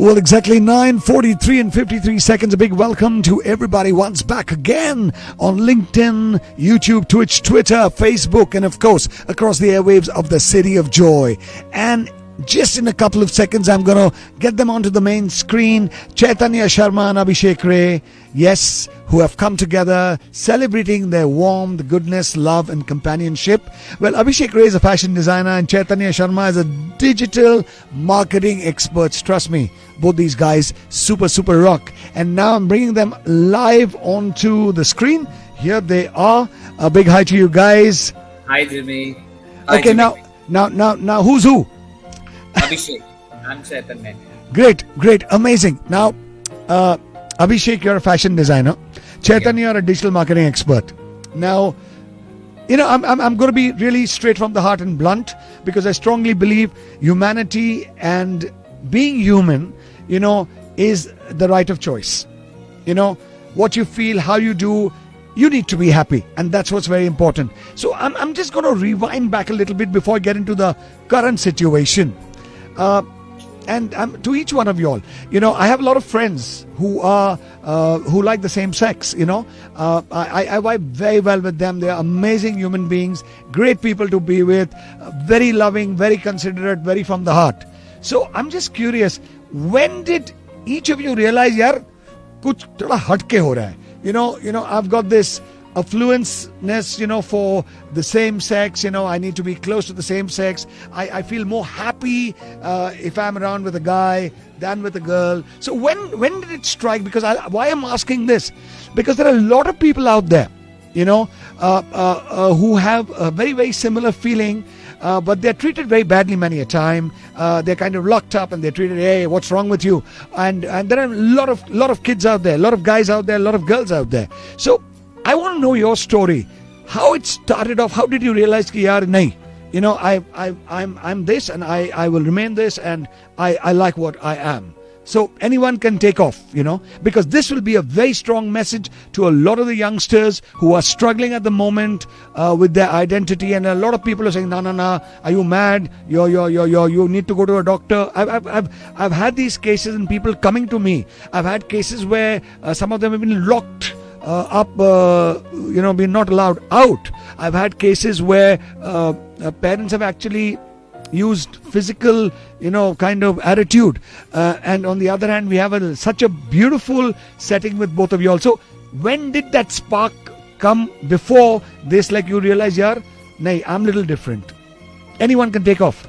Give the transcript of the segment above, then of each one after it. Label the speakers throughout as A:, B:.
A: Well, exactly 9:43 and 53 seconds. A big welcome to everybody once back again on LinkedIn, YouTube, Twitch, Twitter, Facebook, and of course across the airwaves of the City of Joy. And just in a couple of seconds, I'm going to get them onto the main screen. Chaitanya, Sharma, and Abhishek Ray, yes, who have come together celebrating their warmth, goodness, love, and companionship. Well, Abhishek Ray is a fashion designer, and Chaitanya Sharma is a digital marketing expert. Trust me, both these guys, super rock. And now I'm bringing them live onto the screen. Here they are. A big hi to you guys.
B: Hi, Jimmy. Hi,
A: okay,
B: Jimmy.
A: now, who's who?
B: Abhishek. I'm Chaitanya.
A: Great, amazing. Now, Abhishek, you're a fashion designer. Chaitanya, you're a digital marketing expert. Now, I'm going to be really straight from the heart and blunt, because I strongly believe humanity and being human, is the right of choice. What you feel, how you do, you need to be happy, and that's what's very important. So I'm just going to rewind back a little bit before I get into the current situation. And to each one of y'all, I have a lot of friends who like the same sex. I vibe very well with them. They are amazing human beings, great people to be with, very loving, very considerate, very from the heart. So I'm just curious, when did each of you realize, yaar, kuch thoda hatke ho raha hai? I've got this affluenceness, for the same sex. I need to be close to the same sex. I feel more happy if I'm around with a guy than with a girl. So when did it strike? Because why I'm asking this? Because there are a lot of people out there, who have a very similar feeling, but they're treated very badly many a time. They're kind of locked up and they're treated, hey, what's wrong with you? And there are a lot of kids out there, a lot of guys out there, a lot of girls out there. So I want to know your story. How it started off. How did you realize ki yaar nahi? I'm this, and I will remain this, and I like what I am. So anyone can take off, because this will be a very strong message to a lot of the youngsters who are struggling at the moment with their identity. And a lot of people are saying, no, are you mad? You need to go to a doctor. I've had these cases and people coming to me. I've had cases where some of them have been locked up, being not allowed out. I've had cases where parents have actually used physical, kind of attitude. And on the other hand, we have such a beautiful setting with both of you all. So when did that spark come before this, like you realize, yaar, nahi, I'm a little different? Anyone can take off.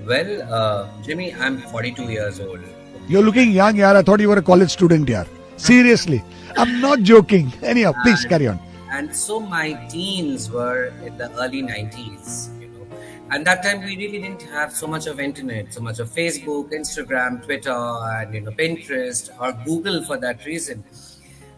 B: Well, Jimmy, I'm 42 years old.
A: You're looking young, yaar. I thought you were a college student, yaar. Seriously. I'm not joking. Anyhow, please carry on.
B: And so my teens were in the early 90s, And that time we really didn't have so much of internet, so much of Facebook, Instagram, Twitter, and Pinterest or Google for that reason.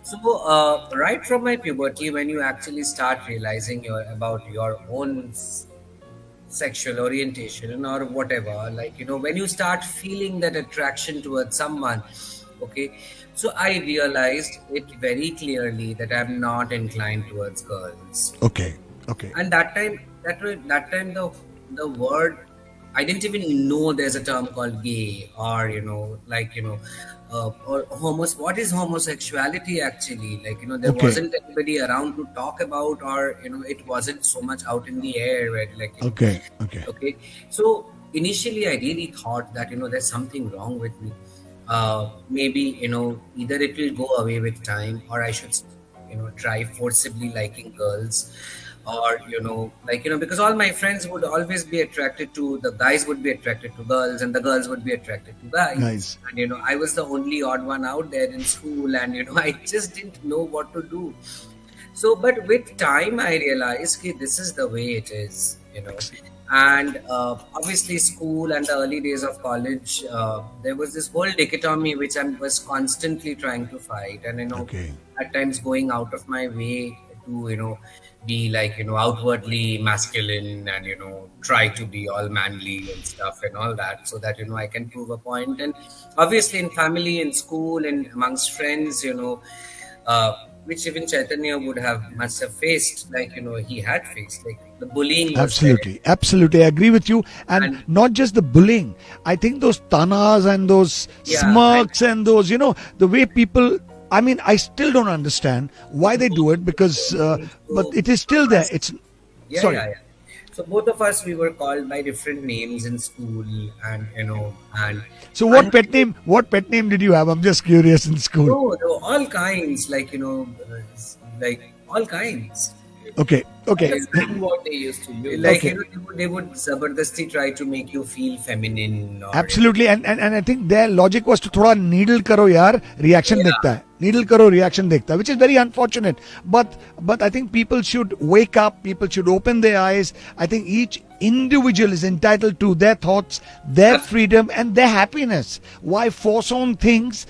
B: So right from my puberty, when you actually start realizing about your own sexual orientation or whatever, when you start feeling that attraction towards someone, okay. So I realized it very clearly that I'm not inclined towards girls.
A: Okay.
B: And that time the word, I didn't even know there's a term called gay or or what is homosexuality actually? There wasn't anybody around to talk about, or it wasn't so much out in the air. Right?
A: Okay.
B: So initially, I really thought that there's something wrong with me. Maybe either it will go away with time, or I should try forcibly liking girls, or because all my friends would always be attracted to, the guys would be attracted to girls and the girls would be attracted to guys.
A: Nice.
B: And I was the only odd one out there in school, and I just didn't know what to do. So but with time I realized that this is the way it is. And obviously school and the early days of college, there was this whole dichotomy which I was constantly trying to fight, and at times going out of my way to be outwardly masculine and try to be all manly and stuff and all that, so that I can prove a point. And obviously in family, in school, and amongst friends, which even Chaitanya must have faced, he had faced, The bullying was there.
A: Absolutely, absolutely. I agree with you. And
B: And
A: not just the bullying. I think those tanas and those
B: yeah, and
A: smirks and those, the way people. I mean, I still don't understand why they do it because, but
B: so
A: it is still there. It's
B: yeah,
A: sorry.
B: yeah, yeah. So both of us, we were called by different names in school, and and
A: So what pet
B: until
A: name? What pet name did you have? I'm just curious in school.
B: no, there were all kinds, like like all kinds.
A: Okay, okay,
C: Understand what they used to use.
B: Like
A: okay.
B: they would zabardasti try to make you feel feminine, or
A: Absolutely, and I think their logic was to थोड़ा needle करो यार reaction
B: yeah,
A: देखता है needle करो reaction देखता है, which is very unfortunate. But I think people should wake up. People should open their eyes. I think each individual is entitled to their thoughts, their freedom, and their happiness. Why force on things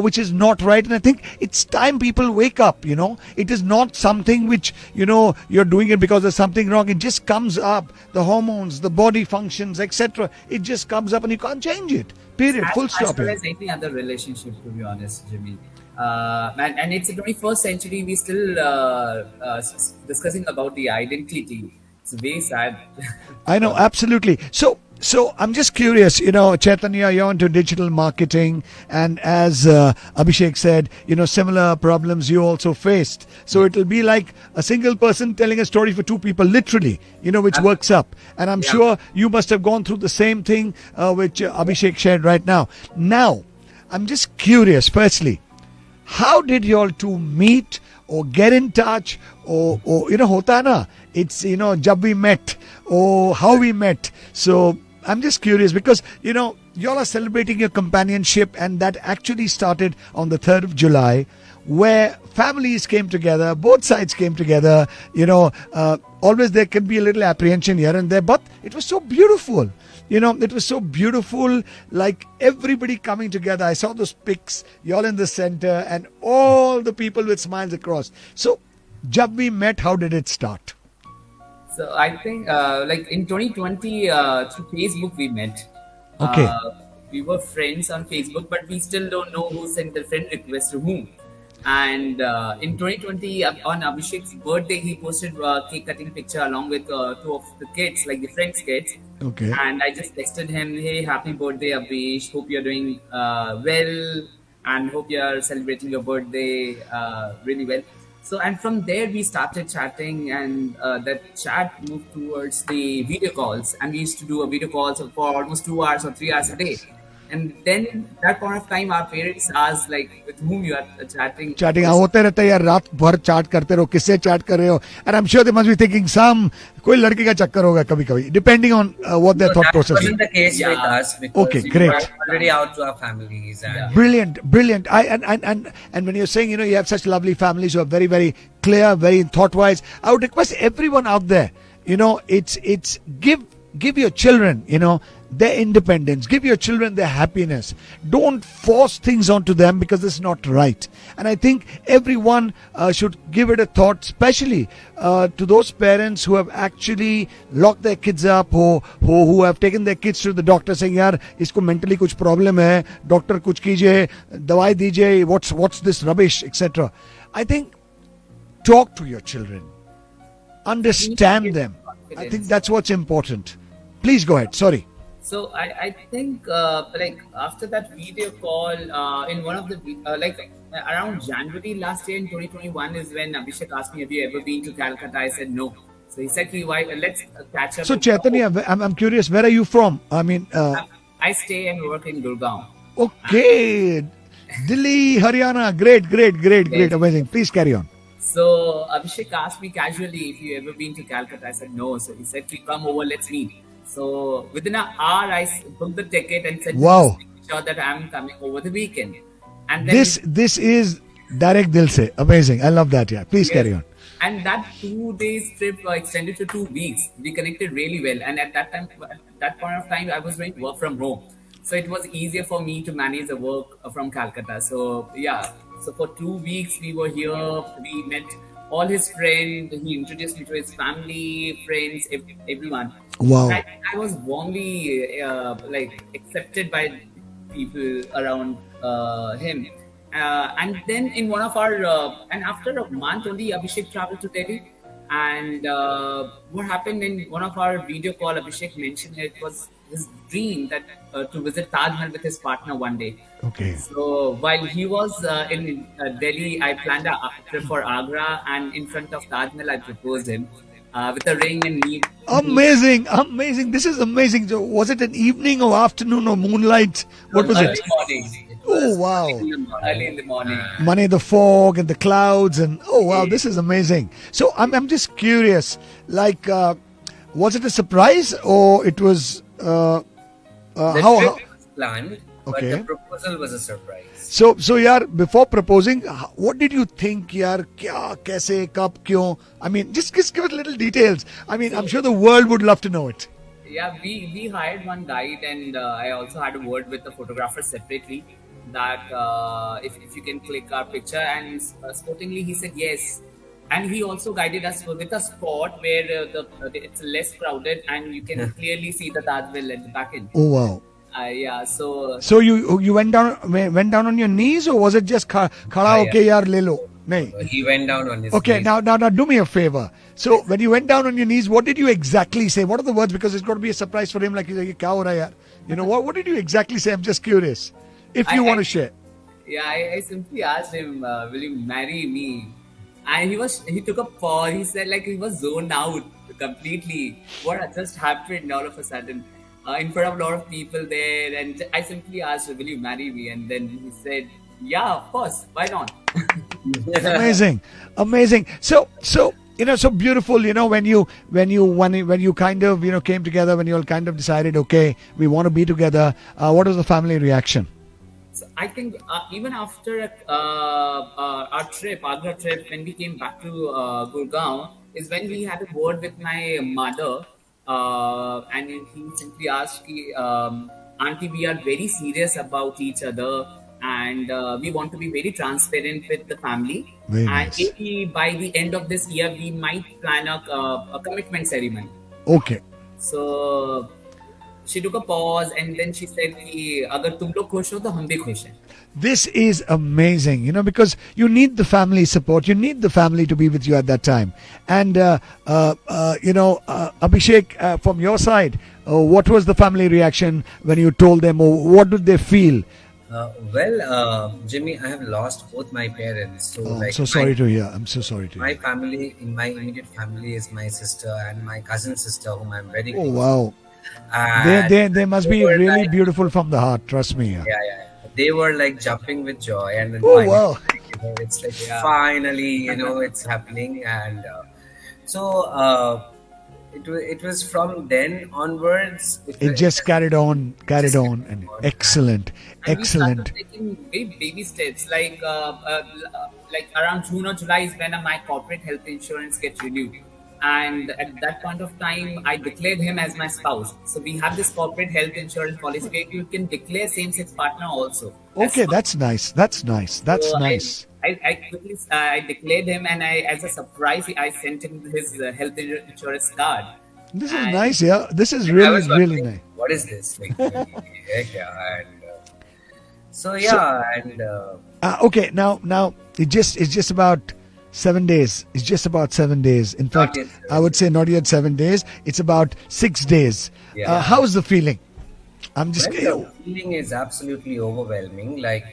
A: which is not right? And I think it's time people wake up. It is not something which you're doing it because there's something wrong. It just comes up. The hormones, the body functions, etc. It just comes up, and you can't change it. Period. Full
C: As
A: stop
C: well
A: here.
C: as any other relationship, to be honest, Jimmy. And it's the 21st century. We still discussing about the identity. It's very sad.
A: I know, absolutely. So I'm just curious, Chaitanya, you're into digital marketing, and as Abhishek said, similar problems you also faced. So it'll be like a single person telling a story for two people, literally, which works up. And I'm
C: Yeah.
A: sure you must have gone through the same thing which Abhishek shared right now. Now, I'm just curious, firstly, how did you all two meet or get in touch or hota na, it's jab we met or how we met. So I'm just curious because y'all are celebrating your companionship, and that actually started on the 3rd of July, where families came together, both sides came together. Always there can be a little apprehension here and there, but it was so beautiful. It was so beautiful, like everybody coming together. I saw those pics, y'all in the center, and all the people with smiles across. So, jab we met, how did it start?
C: So I think, like in 2020, through Facebook we met.
A: Okay,
C: We were friends on Facebook, but we still don't know who sent the friend request to whom. And in 2020, on Abhishek's birthday, he posted a cake cutting picture along with two of the kids, like the friends' kids.
A: okay.
C: And I just texted him, "Hey, happy birthday, Abhish! Hope you're doing well, and hope you're celebrating your birthday really well." So, and from there we started chatting, and that chat moved towards the video calls, and we used to do a video calls for almost 2 hours or 3 hours a day. And then that point of time, our parents asked, like, with whom you are chatting.
A: Chatting, होते रहते हैं यार, रात भर chat करते रहो, किससे chat कर रहे हो, and I'm sure they must be thinking some कोई लड़के का चक्कर होगा कभी कभी, depending on what their
B: no,
A: thought
B: that
A: process is.
B: wasn't the case with
C: Yeah.
B: us because
A: Okay,
B: we
A: great.
B: were already out to our families, and
C: Yeah.
A: Brilliant. And when you're saying you have such lovely families who are very very clear, very thought wise, I would request everyone out there, it's give your children their independence, give your children their happiness. Don't force things onto them because it's not right. And I think everyone should give it a thought, especially to those parents who have actually locked their kids up, who have taken their kids to the doctor saying यार इसको mentally कुछ problem है, doctor कुछ कीजिए, दवाई दीजिए, what's this rubbish, etc. I think talk to your children, understand them. I think that's what's important. Please go ahead. Sorry.
C: So I think like after that video call in one of the like around January last year in 2021 is when Abhishek asked me, "Have you ever been to Calcutta?" I said no. So he said, "Why? Let's catch up."
A: So Chaitanya, I'm curious, where are you from? I mean,
C: I stay and work in Gurgaon.
A: okay, Delhi, Haryana, great,
C: Yes.
A: amazing. Please carry on.
C: So Abhishek asked me casually if you ever been to Calcutta. I said no. So he said, "Come over, let's meet." So within an hour, I booked the ticket and said,
A: Wow.
C: "Just make sure that I'm coming over the weekend." And then
A: This is Direct Dilse. Amazing. I love that. Yeah. Please carry on.
C: And that 2 days trip extended to 2 weeks. We connected really well. And at that time, at that point of time, I was doing work from home. So it was easier for me to manage the work from Calcutta. So yeah, so for 2 weeks we were here. We met all his friends. He introduced me to his family, friends, everyone.
A: Wow.
C: I was warmly like accepted by people around him. And then in one of our and after a month only Abhishek traveled to Delhi, And what happened in one of our video call, Abhishek mentioned it was his dream that to visit Taj Mahal with his partner one day.
A: Okay.
C: So while he was in Delhi, I planned a trip for Agra, and in front of Taj Mahal, I proposed him with a ring and me.
A: Amazing, amazing. This is amazing. So was it an evening or afternoon or moonlight? What was
C: Early
A: it?
C: morning. It
A: Oh
C: was
A: wow.
C: early in the morning.
A: Money, the fog and the clouds, and oh wow, this is amazing. So I'm just curious, like, was it a surprise or it was
B: The
A: how?
B: trip was planned, but
A: Okay.
B: the proposal was a surprise.
A: So yaar, before proposing, what did you think, yaar? Kya, kaise, kab, kyon? I mean, just give us little details. I mean, I'm sure the world would love to know it.
C: Yeah, we hired one guide, and I also had a word with the photographer separately that if you can click our picture, and sportingly he said yes. And he also guided us with a spot where it's less crowded and you can clearly see the Taj Mahal at the back end.
A: Oh wow.
C: Yeah, so
A: So you went down on your knees, or was it just khada
B: Yeah,
A: hoke yaar le lo? Nahi.
B: He went down on his
A: Okay,
B: knees.
A: now do me a favor. So when you went down on your knees, what did you exactly say? What are the words? Because it's got to be a surprise for him. Like, "Ye kya ho raha hai yaar?" You know what did you exactly say? I'm just curious. If you
C: I,
A: want
C: I
A: to share.
C: yeah, I simply asked him, "Will you marry me?" And he took a pause. He said like he was zoned out completely. What had just happened all of a sudden in front of a lot of people there, and I simply asked, "Will you marry me?" And then he said, "Yeah, of course. Why not?"
A: Amazing, amazing. So so beautiful. When you kind of came together, when you all kind of decided, okay, we want to be together. What was the family reaction?
C: So I think even after our trip, Agra trip, when we came back to Gurgaon, is when we had a word with my mother, and he simply asked, "Auntie, we are very serious about each other, and we want to be very transparent with the family.
A: Very
C: And
A: nice.
C: maybe by the end of this year, we might plan a commitment ceremony."
A: Okay.
C: So she took a pause and then she said कि अगर तुम लोग खुश हो तो हम भी खुश हैं.
A: This is amazing, because you need the family support. You need the family to be with you at that time. And, Abhishek, from your side, what was the family reaction when you told them, or what did they feel?
B: Jimmy, I have lost both my parents. So,
A: Oh, I'm
B: like,
A: so sorry to hear. I'm so sorry to
B: my
A: hear.
B: family, in my immediate family, is my sister and my cousin sister, whom I'm very
A: Oh,
B: close.
A: wow.
B: And
A: They must
B: they
A: be
B: were
A: really
B: like,
A: beautiful from the heart. Trust me. Yeah.
B: yeah. They were like jumping with joy, and then
A: Oh,
B: finally,
A: wow.
B: it's like
C: Yeah.
B: finally, it's happening, and so it was from then onwards.
A: It just carried on, and
B: On.
A: excellent,
C: And we started
A: excellent.
C: taking baby steps like around June or July is when my corporate health insurance gets renewed. And at that point of time, I declared him as my spouse. So we have this corporate health insurance policy where you can declare same-sex partner also as
A: Okay,
C: spouse.
A: that's nice. That's nice. That's
C: So
A: nice.
C: I quickly I declared him, and as a surprise, I sent him his health insurance card.
A: This is
C: And
A: nice. Yeah, this is
B: I was
A: really
B: wondering,
A: nice.
B: what is this? Like, yeah, and so
A: So,
B: yeah, and
A: okay, now it's just about 7 days. It's just about 7 days. In
B: not
A: fact,
B: yet.
A: I would say not yet 7 days. It's about 6 days.
B: Yeah.
A: How's the feeling? I'm just.
B: Well, the feeling is absolutely overwhelming. Like,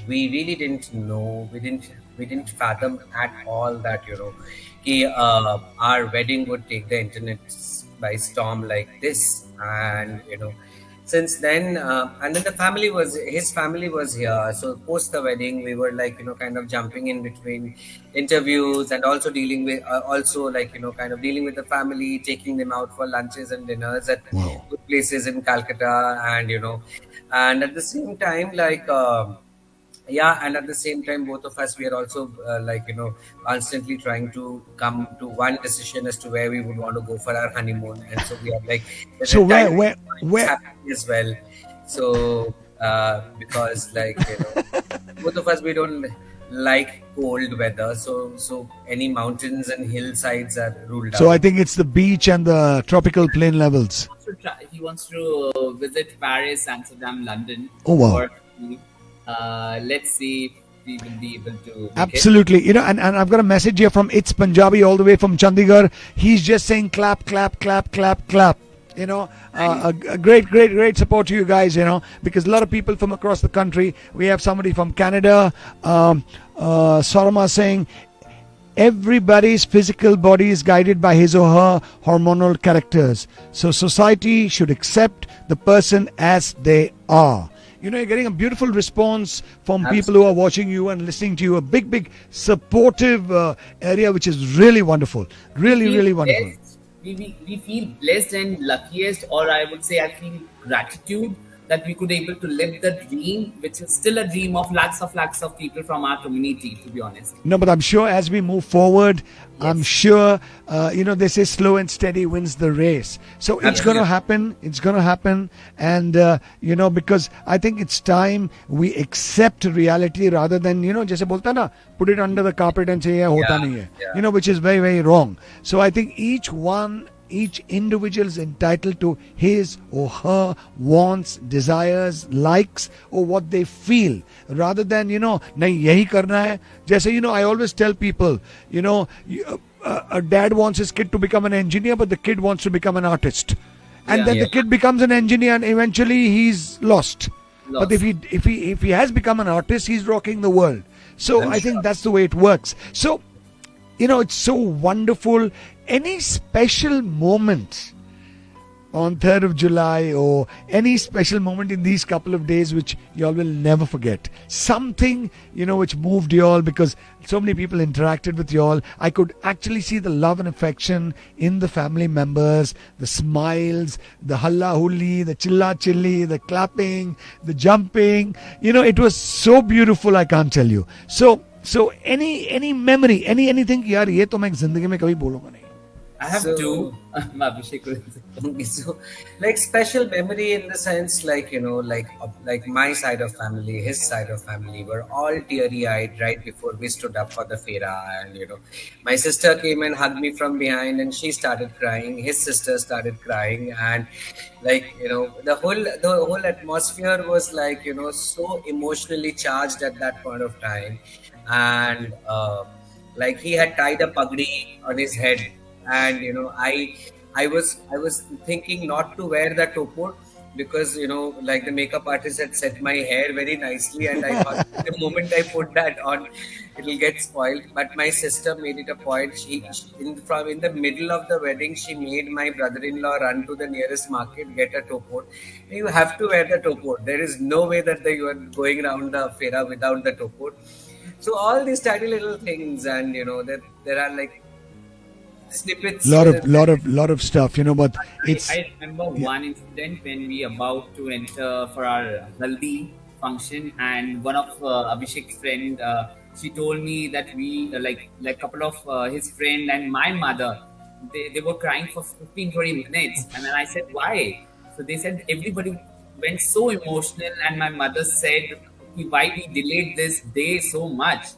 B: we really didn't know. We didn't fathom at all that, our wedding would take the internet by storm like this. And since then, and then his family was here. So post the wedding, we were like, kind of jumping in between interviews, and also dealing with, kind of dealing with the family, taking them out for lunches and dinners at
A: Wow.
B: good places in Calcutta, and at the same time, yeah, and at the same time, both of us, we are also constantly trying to come to one decision as to where we would want to go for our honeymoon. And so we are like, there's
A: So
B: a
A: where
B: time
A: where
B: it's
A: where?
B: happening as well. So because both of us, we don't like cold weather, so any mountains and hillsides are ruled
A: So
B: out.
A: I think it's the beach and the tropical plain levels.
C: He wants to visit Paris, Amsterdam, London.
A: Oh wow.
C: Or let's see. we will be able to make it.
A: Absolutely. And I've got a message here from It's Punjabi all the way from Chandigarh. He's just saying clap, clap, clap, clap, clap. A great support to you guys, because a lot of people from across the country. We have somebody from Canada, Sharma, saying everybody's physical body is guided by his or her hormonal characters. So society should accept the person as they are. You're getting a beautiful response from people who are watching you and listening to you. A big supportive area, which is really wonderful. Really wonderful.
C: We feel blessed and luckiest, or I would say I feel gratitude that we could able to live the dream, which is still a dream of lakhs of people from our community, to be honest.
A: No, but I'm sure as we move forward, I'm sure, they say slow and steady wins the race. So it's going to happen. It's going to happen. And, because I think it's time we accept reality rather than, jaise bolta na, put it under the carpet and say, hota nahi hai, which is very wrong. So I think each individual is entitled to his or her wants, desires, likes, or what they feel, rather than nahi yahi karna hai. Jaise I always tell people, a dad wants his kid to become an engineer, but the kid wants to become an artist, and then the kid becomes an engineer, and eventually he's lost. But if he has become an artist, he's rocking the world. So I think that's the way it works. So it's so wonderful. Any special moment on 3rd of July or any special moment in these couple of days which y'all will never forget? Something, which moved y'all because so many people interacted with y'all. I could actually see the love and affection in the family members, the smiles, the halla hulli, the chilla chilli, the clapping, the jumping. It was so beautiful, I can't tell you. So any memory, anything, yaar, ye to main zindagi mein kabhi bolunga nahi.
C: I have two. Abhishek.
B: So, special memory in the sense, like my side of family, his side of family were all teary-eyed right before we stood up for the Fera, and my sister came and hugged me from behind, and she started crying. His sister started crying, and the whole atmosphere was so emotionally charged at that point of time, and he had tied a pagdi on his head. And I was thinking not to wear the topor because the makeup artist had set my hair very nicely, and I thought the moment I put that on, it'll get spoiled. But my sister made it a point. She in the middle of the wedding, she made my brother-in-law run to the nearest market, get a topor. You have to wear the topor. There is no way that you are going around the Fera without the topor. So all these tiny little things, and there are snippets.
A: Lot of stuff, but it's.
C: I remember one incident when we about to enter for our haldi function, and one of Abhishek's friend, she told me that we like couple of his friend and my mother, they were crying for 15-20 minutes, and then I said why? So they said everybody went so emotional, and my mother said why we delayed this day so much.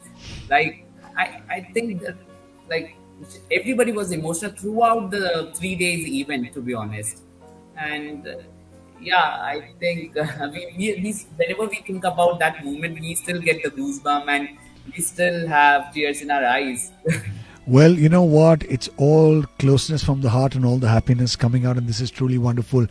C: I think that everybody was emotional throughout the 3 days event, to be honest. And I think we whenever we think about that moment, we still get the goosebump, and we still have tears in our eyes.
A: Well, you know what? It's all closeness from the heart and all the happiness coming out, and this is truly wonderful.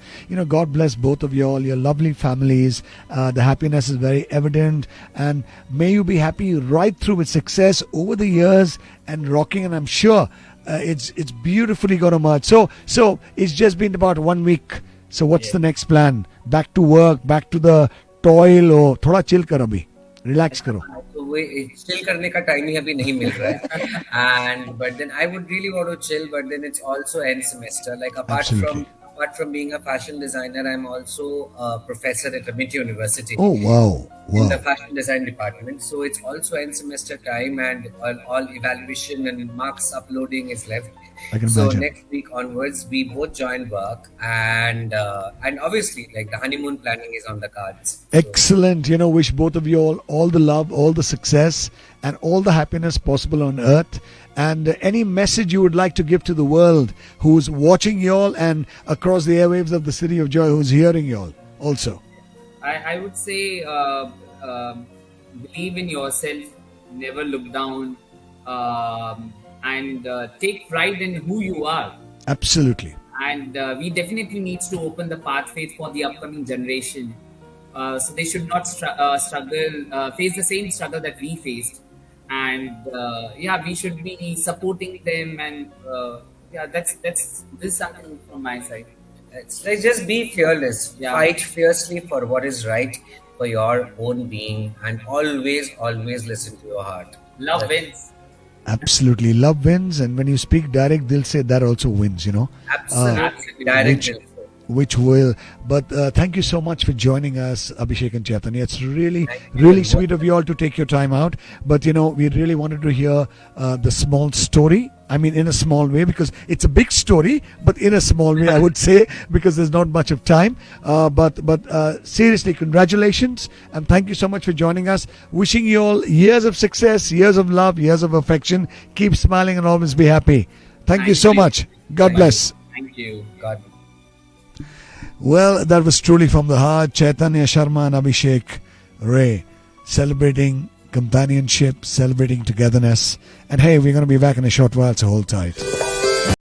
A: God bless both of you all, your lovely families. The happiness is very evident, and may you be happy right through with success over the years and rocking. And I'm sure it's beautifully going to merge. So it's just been about 1 week. So what's the next plan? Back to work, back to the toil, or thoda chill karo abhi, relax karo.
B: Chill करने का time ही अभी नहीं मिल रहा है, and but then I would really want to chill, but then it's also end semester. Apart from being a fashion designer, I'm also a professor at Amit University.
A: Oh wow!
B: In the fashion design department. So it's also end semester time, and all evaluation and marks uploading is left.
A: I can
B: so
A: imagine.
B: Next week onwards, we both join work, and obviously, the honeymoon planning is on the cards.
A: Excellent. Wish both of you all the love, all the success, and all the happiness possible on earth. And any message you would like to give to the world who's watching you all and across the airwaves of the City of Joy, who's hearing you all also.
C: I would say believe in yourself, never look down, and take pride in who you are.
A: Absolutely.
C: And we definitely needs to open the pathways for the upcoming generation, so they should not struggle, face the same struggle that we faced. And yeah, we should be supporting them. And yeah, that's this something from my side.
B: It's like just be fearless,
C: Yeah,
B: fight fiercely for what is right for your own being, and always, always listen to your heart.
C: love
B: That's
C: wins.
A: Absolutely. Love wins. And when you speak direct, they'll say that also wins,
B: absolutely direct.
A: which which will. But thank you so much for joining us, Abhishek and Chaitanya. It's really,
B: Thank
A: really
B: you.
A: sweet of you all to take your time out. But we really wanted to hear the small story. I mean, in a small way, because it's a big story, but in a small way, I would say, because there's not much of time. But seriously, congratulations and thank you so much for joining us. Wishing you all years of success, years of love, years of affection. Keep smiling and always be happy. Thank you so much. God
B: Thank
A: bless.
C: Thank you.
B: God.
A: Well, that was truly from the heart. Chaitanya, Sharma, and Abhishek Ray celebrating companionship, celebrating togetherness. And hey, we're going to be back in a short while, so hold tight.